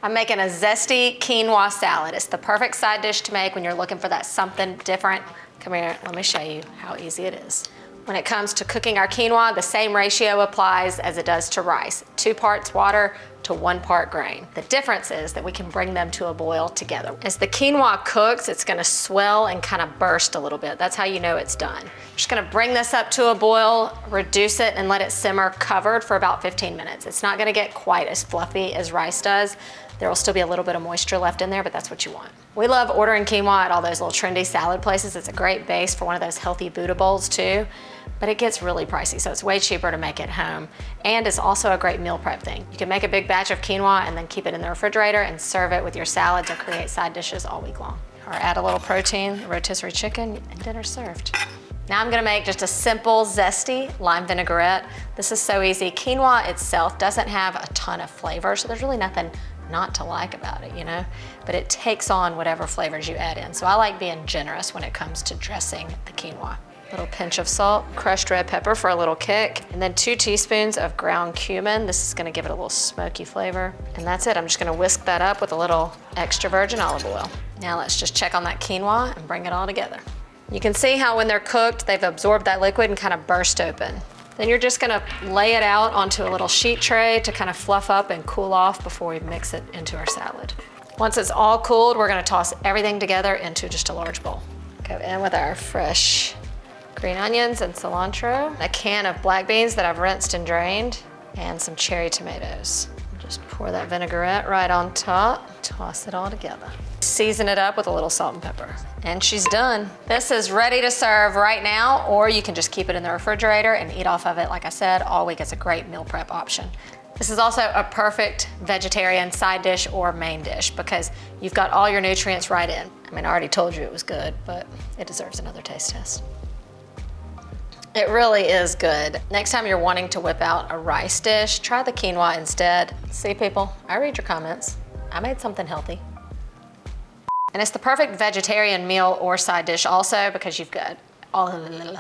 I'm making a zesty quinoa salad. It's the perfect side dish to make when you're looking for that something different. Come here, let me show you how easy it is. When it comes to cooking our quinoa, the same ratio applies as it does to rice. 2 parts water to 1 part grain. The difference is that we can bring them to a boil together. As the quinoa cooks, it's gonna swell and kind of burst a little bit. That's how you know it's done. I'm just gonna bring this up to a boil, reduce it, and let it simmer covered for about 15 minutes. It's not gonna get quite as fluffy as rice does. There will still be a little bit of moisture left in there, but that's what you want. We love ordering quinoa at all those little trendy salad places. It's a great base for one of those healthy Buddha bowls too, but it gets really pricey, so it's way cheaper to make it home. And it's also a great meal prep thing. You can make a big batch of quinoa and then keep it in the refrigerator and serve it with your salads or create side dishes all week long. Or add a little protein, rotisserie chicken, and dinner's served. Now I'm gonna make just a simple, zesty lime vinaigrette. This is so easy. Quinoa itself doesn't have a ton of flavor, so there's really nothing not to like about it, you know? But it takes on whatever flavors you add in. So I like being generous when it comes to dressing the quinoa. Little pinch of salt, crushed red pepper for a little kick, and then 2 teaspoons of ground cumin. This is gonna give it a little smoky flavor. And that's it. I'm just gonna whisk that up with a little extra virgin olive oil. Now let's just check on that quinoa and bring it all together. You can see how when they're cooked, they've absorbed that liquid and kind of burst open. Then you're just gonna lay it out onto a little sheet tray to kind of fluff up and cool off before we mix it into our salad. Once it's all cooled, we're gonna toss everything together into just a large bowl. Go in with our fresh green onions and cilantro, a can of black beans that I've rinsed and drained, and some cherry tomatoes. Just pour that vinaigrette right on top, toss it all together. Season it up with a little salt and pepper. And she's done. This is ready to serve right now, or you can just keep it in the refrigerator and eat off of it, like I said, all week. It's a great meal prep option. This is also a perfect vegetarian side dish or main dish because you've got all your nutrients right in. I mean, I already told you it was good, but it deserves another taste test. It really is good. Next time you're wanting to whip out a rice dish, try the quinoa instead. See, people, I read your comments. I made something healthy. And it's the perfect vegetarian meal or side dish also because you've got all of the